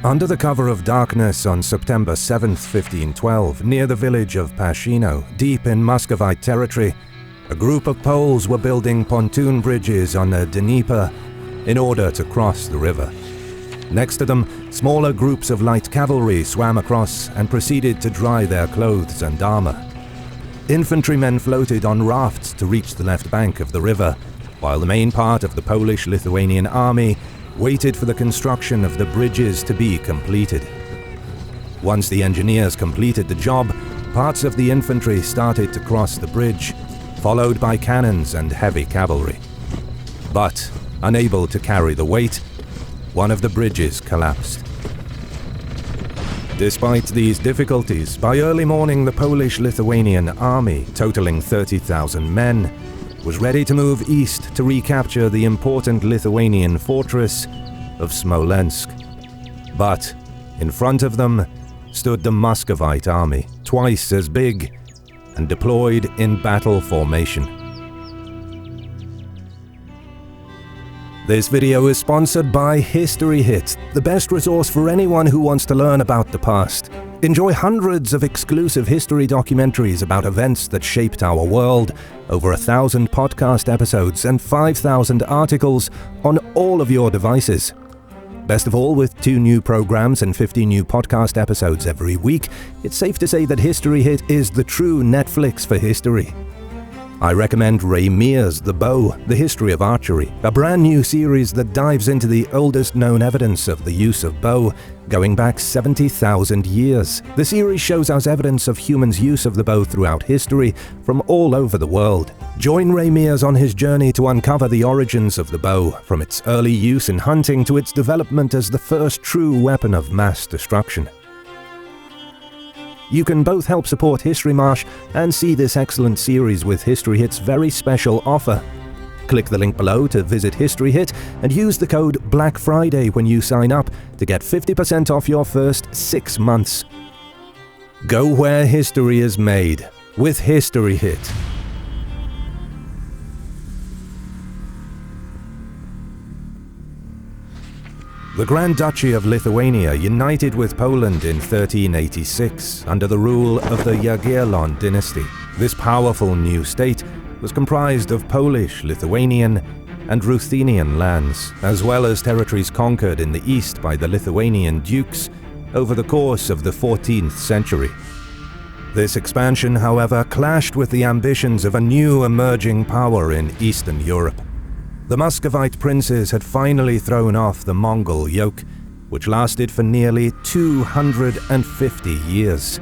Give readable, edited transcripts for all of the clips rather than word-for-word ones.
Under the cover of darkness on September 7, 1512, near the village of Pashino, deep in Muscovite territory, a group of Poles were building pontoon bridges on the Dnieper in order to cross the river. Next to them, smaller groups of light cavalry swam across and proceeded to dry their clothes and armor. Infantrymen floated on rafts to reach the left bank of the river, while the main part of the Polish-Lithuanian army waited for the construction of the bridges to be completed. Once the engineers completed the job, parts of the infantry started to cross the bridge, followed by cannons and heavy cavalry. But, unable to carry the weight, one of the bridges collapsed. Despite these difficulties, by early morning the Polish-Lithuanian army, totaling 30,000 men, was ready to move east to recapture the important Lithuanian fortress of Smolensk. But in front of them stood the Muscovite army, twice as big, and deployed in battle formation. This video is sponsored by History Hit, the best resource for anyone who wants to learn about the past. Enjoy hundreds of exclusive history documentaries about events that shaped our world, over 1,000 podcast episodes and 5,000 articles on all of your devices. Best of all, with 2 new programs and 50 new podcast episodes every week, it's safe to say that History Hit is the true Netflix for history. I recommend Ray Mears' The Bow, The History of Archery, a brand new series that dives into the oldest known evidence of the use of bow, going back 70,000 years. The series shows us evidence of humans' use of the bow throughout history from all over the world. Join Ray Mears on his journey to uncover the origins of the bow, from its early use in hunting to its development as the first true weapon of mass destruction. You can both help support HistoryMarche and see this excellent series with History Hit's very special offer. Click the link below to visit History Hit and use the code Black Friday when you sign up to get 50% off your first 6 months. Go where history is made with History Hit. The Grand Duchy of Lithuania united with Poland in 1386 under the rule of the Jagiellon dynasty. This powerful new state was comprised of Polish, Lithuanian, and Ruthenian lands, as well as territories conquered in the east by the Lithuanian dukes over the course of the 14th century. This expansion, however, clashed with the ambitions of a new emerging power in Eastern Europe. The Muscovite princes had finally thrown off the Mongol yoke, which lasted for nearly 250 years.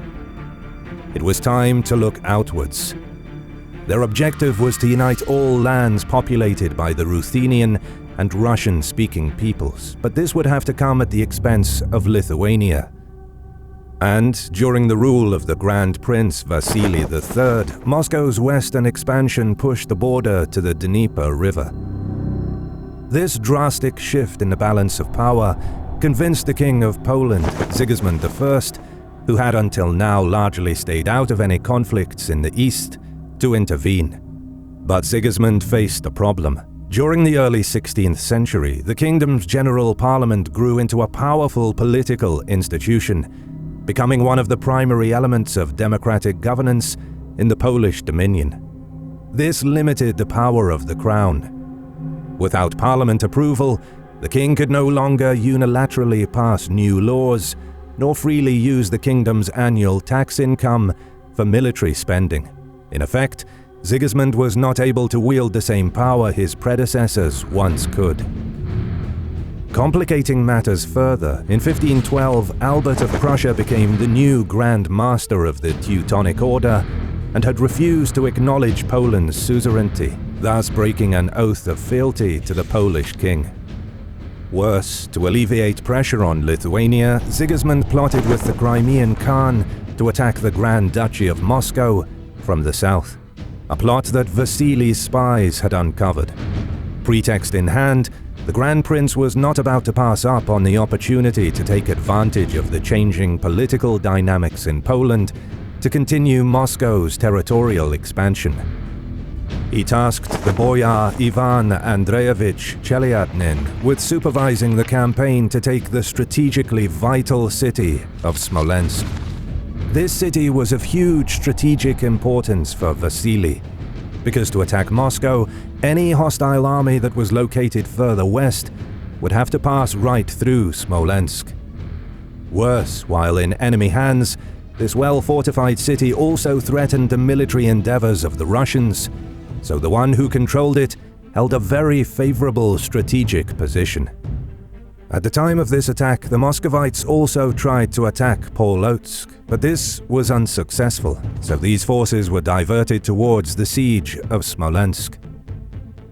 It was time to look outwards. Their objective was to unite all lands populated by the Ruthenian and Russian-speaking peoples, but this would have to come at the expense of Lithuania. And during the rule of the Grand Prince Vasily III, Moscow's western expansion pushed the border to the Dnieper River. This drastic shift in the balance of power convinced the King of Poland, Sigismund I, who had until now largely stayed out of any conflicts in the east, to intervene. But Sigismund faced a problem. During the early 16th century, the kingdom's general parliament grew into a powerful political institution, becoming one of the primary elements of democratic governance in the Polish dominion. This limited the power of the crown. Without parliament approval, the king could no longer unilaterally pass new laws, nor freely use the kingdom's annual tax income for military spending. In effect, Sigismund was not able to wield the same power his predecessors once could. Complicating matters further, in 1512, Albert of Prussia became the new Grand Master of the Teutonic Order and had refused to acknowledge Poland's suzerainty, thus breaking an oath of fealty to the Polish king. Worse, to alleviate pressure on Lithuania, Sigismund plotted with the Crimean Khan to attack the Grand Duchy of Moscow from the south, a plot that Vasily's spies had uncovered. Pretext in hand, the Grand Prince was not about to pass up on the opportunity to take advantage of the changing political dynamics in Poland to continue Moscow's territorial expansion. He tasked the boyar Ivan Andreyevich Chelyadnin with supervising the campaign to take the strategically vital city of Smolensk. This city was of huge strategic importance for Vasily, because to attack Moscow, any hostile army that was located further west would have to pass right through Smolensk. Worse, while in enemy hands, this well-fortified city also threatened the military endeavors of the Russians, so the one who controlled it held a very favorable strategic position. At the time of this attack, the Muscovites also tried to attack Polotsk, but this was unsuccessful, so these forces were diverted towards the siege of Smolensk.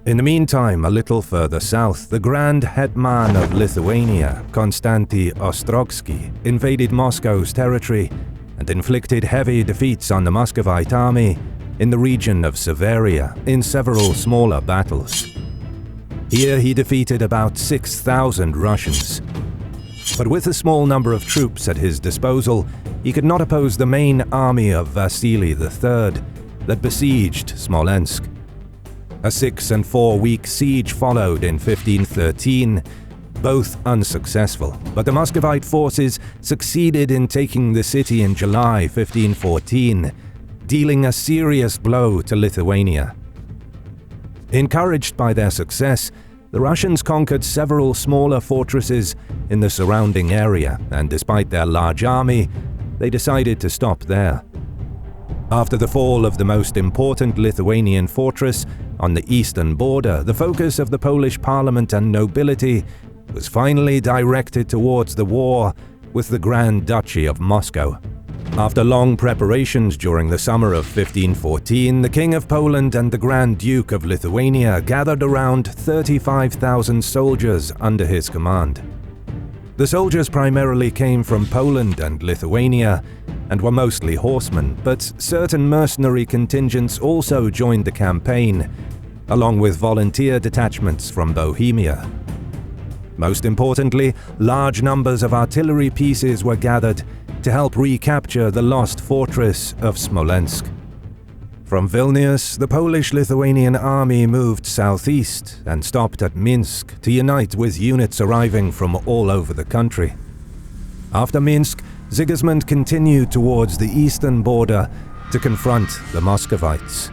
In the meantime, a little further south, the Grand Hetman of Lithuania, Konstanty Ostrogsky, invaded Moscow's territory and inflicted heavy defeats on the Muscovite army in the region of Severia in several smaller battles. Here he defeated about 6,000 Russians. But with a small number of troops at his disposal, he could not oppose the main army of Vasily III that besieged Smolensk. A 6- and 4-week siege followed in 1513, both unsuccessful, but the Muscovite forces succeeded in taking the city in July 1514, dealing a serious blow to Lithuania. Encouraged by their success, the Russians conquered several smaller fortresses in the surrounding area, and despite their large army, they decided to stop there. After the fall of the most important Lithuanian fortress on the eastern border, the focus of the Polish parliament and nobility was finally directed towards the war with the Grand Duchy of Moscow. After long preparations during the summer of 1514, the King of Poland and the Grand Duke of Lithuania gathered around 35,000 soldiers under his command. The soldiers primarily came from Poland and Lithuania and were mostly horsemen, but certain mercenary contingents also joined the campaign, along with volunteer detachments from Bohemia. Most importantly, large numbers of artillery pieces were gathered to help recapture the lost fortress of Smolensk. From Vilnius, the Polish-Lithuanian army moved southeast and stopped at Minsk to unite with units arriving from all over the country. After Minsk, Sigismund continued towards the eastern border to confront the Muscovites.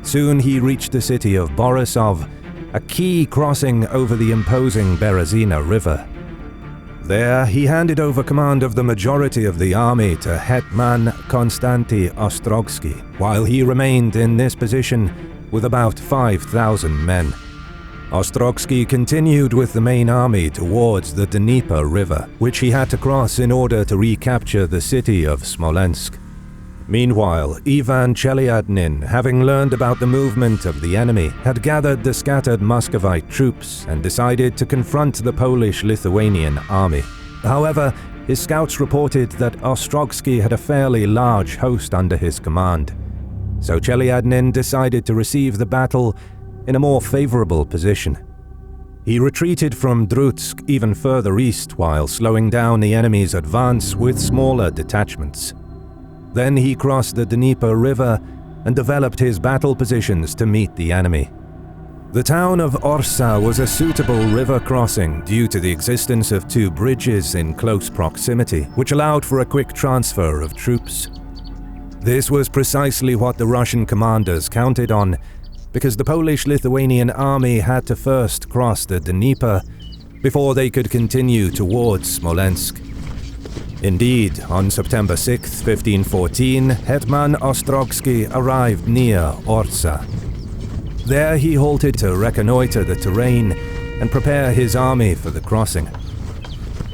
Soon he reached the city of Borisov, a key crossing over the imposing Berezina River. There, he handed over command of the majority of the army to Hetman Konstanty Ostrogsky, while he remained in this position with about 5,000 men. Ostrogsky continued with the main army towards the Dnieper River, which he had to cross in order to recapture the city of Smolensk. Meanwhile, Ivan Chelyadnin, having learned about the movement of the enemy, had gathered the scattered Muscovite troops and decided to confront the Polish-Lithuanian army. However, his scouts reported that Ostrogsky had a fairly large host under his command, so Chelyadnin decided to receive the battle in a more favorable position. He retreated from Drutsk even further east while slowing down the enemy's advance with smaller detachments. Then he crossed the Dnieper River and developed his battle positions to meet the enemy. The town of Orsha was a suitable river crossing due to the existence of 2 bridges in close proximity, which allowed for a quick transfer of troops. This was precisely what the Russian commanders counted on, because the Polish-Lithuanian army had to first cross the Dnieper before they could continue towards Smolensk. Indeed, on September 6, 1514, Hetman Ostrogsky arrived near Orsha. There he halted to reconnoiter the terrain and prepare his army for the crossing.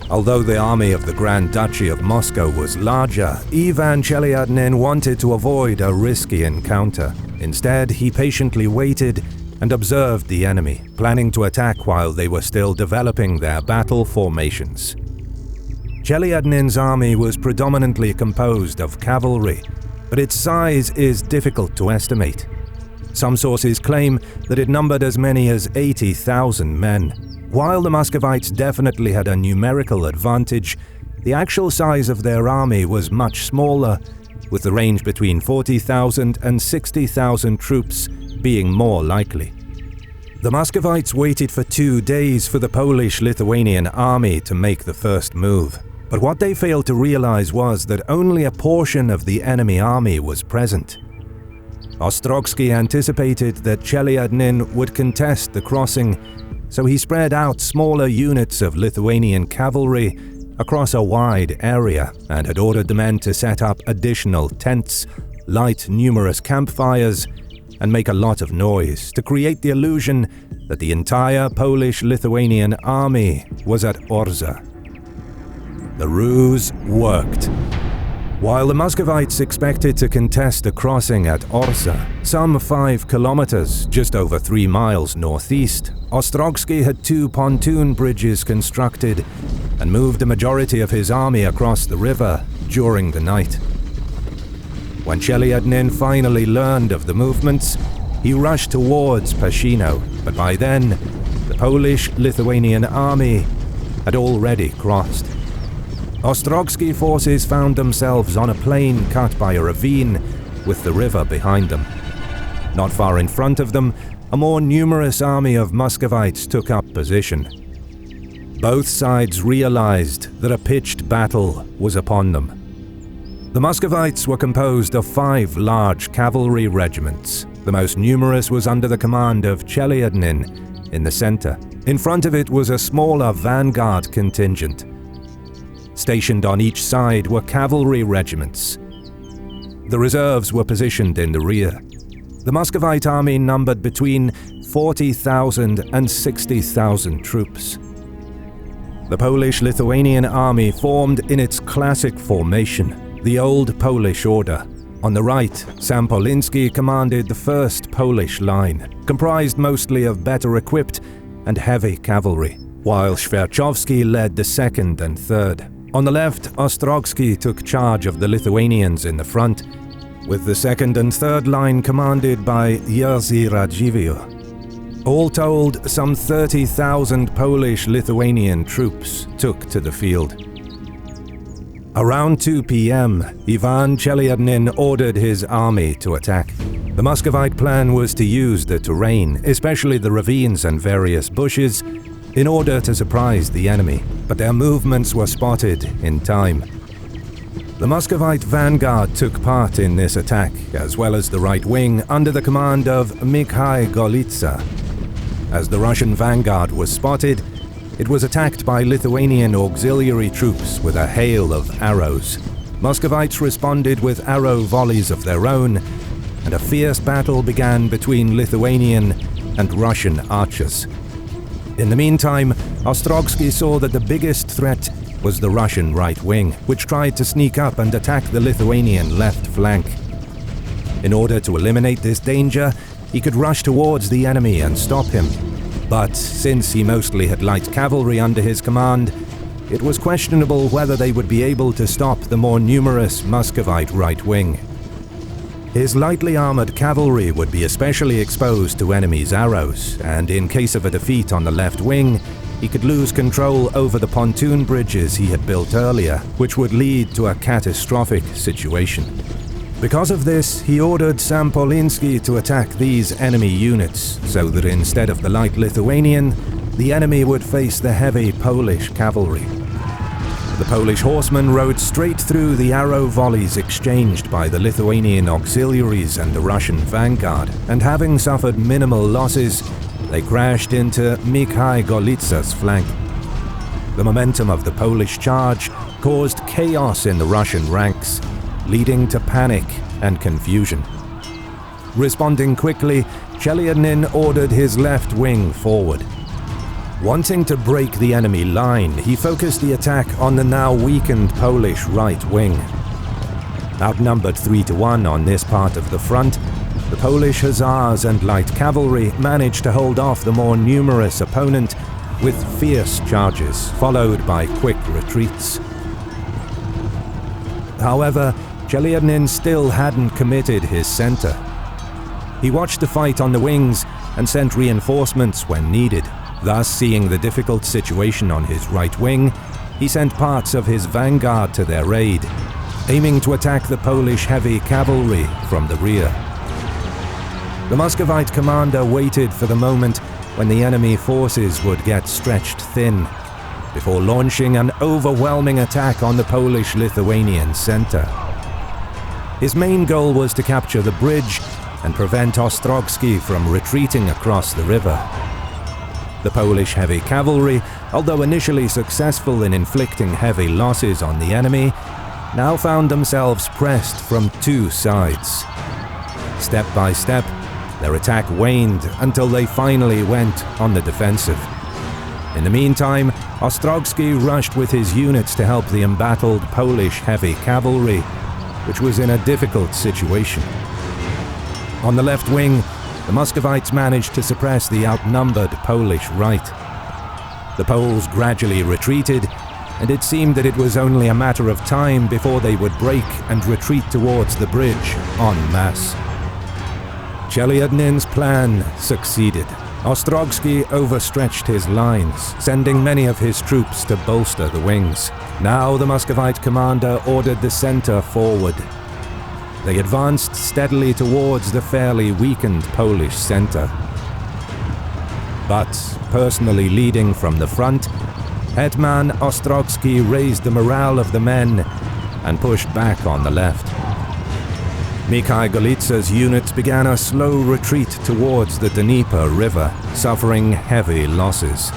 Although the army of the Grand Duchy of Moscow was larger, Ivan Chelyadnin wanted to avoid a risky encounter. Instead, he patiently waited and observed the enemy, planning to attack while they were still developing their battle formations. Chelyadnin's army was predominantly composed of cavalry, but its size is difficult to estimate. Some sources claim that it numbered as many as 80,000 men. While the Muscovites definitely had a numerical advantage, the actual size of their army was much smaller, with the range between 40,000 and 60,000 troops being more likely. The Muscovites waited for 2 days for the Polish-Lithuanian army to make the first move. But what they failed to realize was that only a portion of the enemy army was present. Ostrogsky anticipated that Chelyadnin would contest the crossing, so he spread out smaller units of Lithuanian cavalry across a wide area and had ordered the men to set up additional tents, light numerous campfires, and make a lot of noise to create the illusion that the entire Polish-Lithuanian army was at Orsha. The ruse worked. While the Muscovites expected to contest a crossing at Orsha, some 5 kilometers, just over 3 miles northeast, Ostrogsky had 2 pontoon bridges constructed and moved a majority of his army across the river during the night. When Chelyadnin finally learned of the movements, he rushed towards Pashino, but by then, the Polish-Lithuanian army had already crossed. Ostrogsky forces found themselves on a plain cut by a ravine with the river behind them. Not far in front of them, a more numerous army of Muscovites took up position. Both sides realized that a pitched battle was upon them. The Muscovites were composed of 5 large cavalry regiments. The most numerous was under the command of Chelyadnin in the center. In front of it was a smaller vanguard contingent. Stationed on each side were cavalry regiments. The reserves were positioned in the rear. The Muscovite army numbered between 40,000 and 60,000 troops. The Polish-Lithuanian army formed in its classic formation, the old Polish order. On the right, Sampolinsky commanded the first Polish line, comprised mostly of better equipped and heavy cavalry, while Świerczewski led the second and third. On the left, Ostrogsky took charge of the Lithuanians in the front, with the second and third line commanded by Jerzy Radziwiłł. All told, some 30,000 Polish-Lithuanian troops took to the field. Around 2 p.m., Ivan Chelyadnin ordered his army to attack. The Muscovite plan was to use the terrain, especially the ravines and various bushes, in order to surprise the enemy, but their movements were spotted in time. The Muscovite vanguard took part in this attack, as well as the right wing under the command of Mikhail Golitsa. As the Russian vanguard was spotted, it was attacked by Lithuanian auxiliary troops with a hail of arrows. Muscovites responded with arrow volleys of their own, and a fierce battle began between Lithuanian and Russian archers. In the meantime, Ostrogsky saw that the biggest threat was the Russian right wing, which tried to sneak up and attack the Lithuanian left flank. In order to eliminate this danger, he could rush towards the enemy and stop him. But since he mostly had light cavalry under his command, it was questionable whether they would be able to stop the more numerous Muscovite right wing. His lightly armored cavalry would be especially exposed to enemies' arrows, and in case of a defeat on the left wing, he could lose control over the pontoon bridges he had built earlier, which would lead to a catastrophic situation. Because of this, he ordered Sampolinsky to attack these enemy units, so that instead of the light Lithuanian, the enemy would face the heavy Polish cavalry. The Polish horsemen rode straight through the arrow volleys exchanged by the Lithuanian auxiliaries and the Russian vanguard, and having suffered minimal losses, they crashed into Mikhail Golitsa's flank. The momentum of the Polish charge caused chaos in the Russian ranks, leading to panic and confusion. Responding quickly, Chelyadnin ordered his left wing forward. Wanting to break the enemy line, he focused the attack on the now weakened Polish right wing. Outnumbered 3-1 on this part of the front, the Polish Hussars and light cavalry managed to hold off the more numerous opponent with fierce charges, followed by quick retreats. However, Chelyadnin still hadn't committed his center. He watched the fight on the wings and sent reinforcements when needed. Thus, seeing the difficult situation on his right wing, he sent parts of his vanguard to their aid, aiming to attack the Polish heavy cavalry from the rear. The Muscovite commander waited for the moment when the enemy forces would get stretched thin, before launching an overwhelming attack on the Polish-Lithuanian center. His main goal was to capture the bridge and prevent Ostrogski from retreating across the river. The Polish heavy cavalry, although initially successful in inflicting heavy losses on the enemy, now found themselves pressed from two sides. Step by step, their attack waned until they finally went on the defensive. In the meantime, Ostrogski rushed with his units to help the embattled Polish heavy cavalry, which was in a difficult situation. On the left wing, the Muscovites managed to suppress the outnumbered Polish right. The Poles gradually retreated, and it seemed that it was only a matter of time before they would break and retreat towards the bridge en masse. Chelyadnin's plan succeeded. Ostrogski overstretched his lines, sending many of his troops to bolster the wings. Now the Muscovite commander ordered the center forward. They advanced steadily towards the fairly weakened Polish center. But, personally leading from the front, Hetman Ostrogski raised the morale of the men and pushed back on the left. Mikhail Golitsa's units began a slow retreat towards the Dnieper River, suffering heavy losses.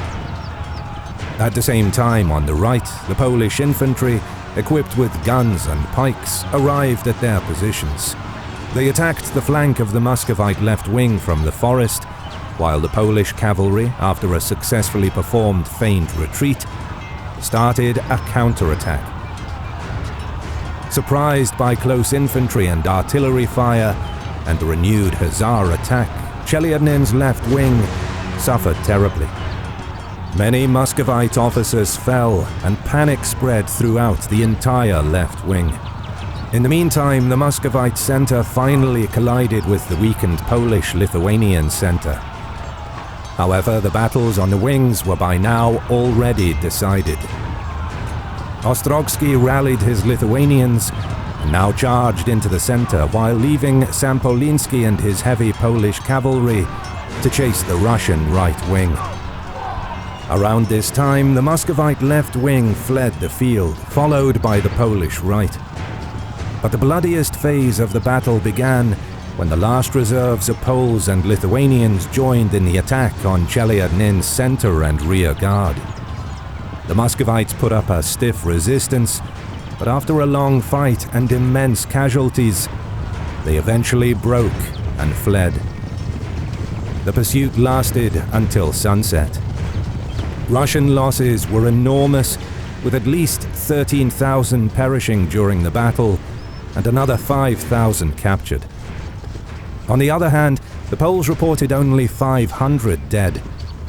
At the same time, on the right, the Polish infantry, equipped with guns and pikes, arrived at their positions. They attacked the flank of the Muscovite left wing from the forest, while the Polish cavalry, after a successfully performed feigned retreat, started a counterattack. Surprised by close infantry and artillery fire and the renewed Hussar attack, Chelyadnin's left wing suffered terribly. Many Muscovite officers fell, and panic spread throughout the entire left wing. In the meantime, the Muscovite center finally collided with the weakened Polish-Lithuanian center. However, the battles on the wings were by now already decided. Ostrogski rallied his Lithuanians and now charged into the center while leaving Sampolinsky and his heavy Polish cavalry to chase the Russian right wing. Around this time, the Muscovite left wing fled the field, followed by the Polish right. But the bloodiest phase of the battle began when the last reserves of Poles and Lithuanians joined in the attack on Chelyadnin's center and rear guard. The Muscovites put up a stiff resistance, but after a long fight and immense casualties, they eventually broke and fled. The pursuit lasted until sunset. Russian losses were enormous, with at least 13,000 perishing during the battle and another 5,000 captured. On the other hand, the Poles reported only 500 dead,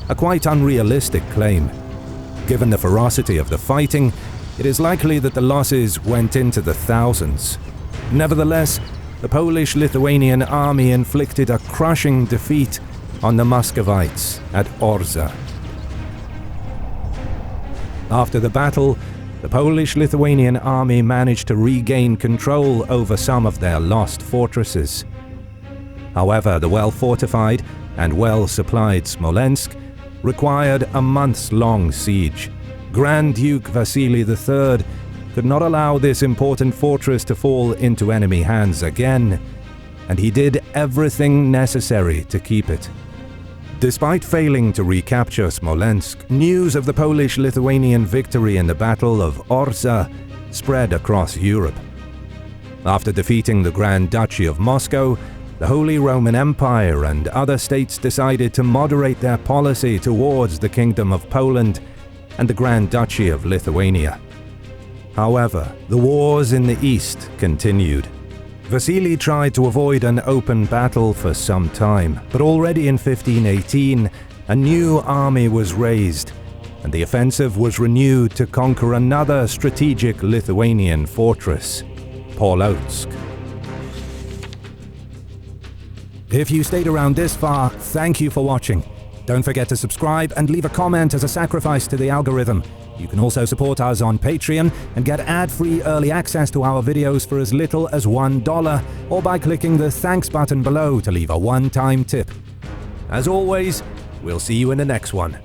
a quite unrealistic claim. Given the ferocity of the fighting, it is likely that the losses went into the thousands. Nevertheless, the Polish-Lithuanian army inflicted a crushing defeat on the Muscovites at Orsha. After the battle, the Polish-Lithuanian army managed to regain control over some of their lost fortresses. However, the well-fortified and well-supplied Smolensk required a months-long siege. Grand Duke Vasily III could not allow this important fortress to fall into enemy hands again, and he did everything necessary to keep it. Despite failing to recapture Smolensk, news of the Polish-Lithuanian victory in the Battle of Orsha spread across Europe. After defeating the Grand Duchy of Moscow, the Holy Roman Empire and other states decided to moderate their policy towards the Kingdom of Poland and the Grand Duchy of Lithuania. However, the wars in the east continued. Vasily tried to avoid an open battle for some time, but already in 1518, a new army was raised, and the offensive was renewed to conquer another strategic Lithuanian fortress, Polotsk. If you stayed around this far, thank you for watching. Don't forget to subscribe and leave a comment as a sacrifice to the algorithm. You can also support us on Patreon and get ad-free early access to our videos for as little as $1, or by clicking the thanks button below to leave a one-time tip. As always, we'll see you in the next one.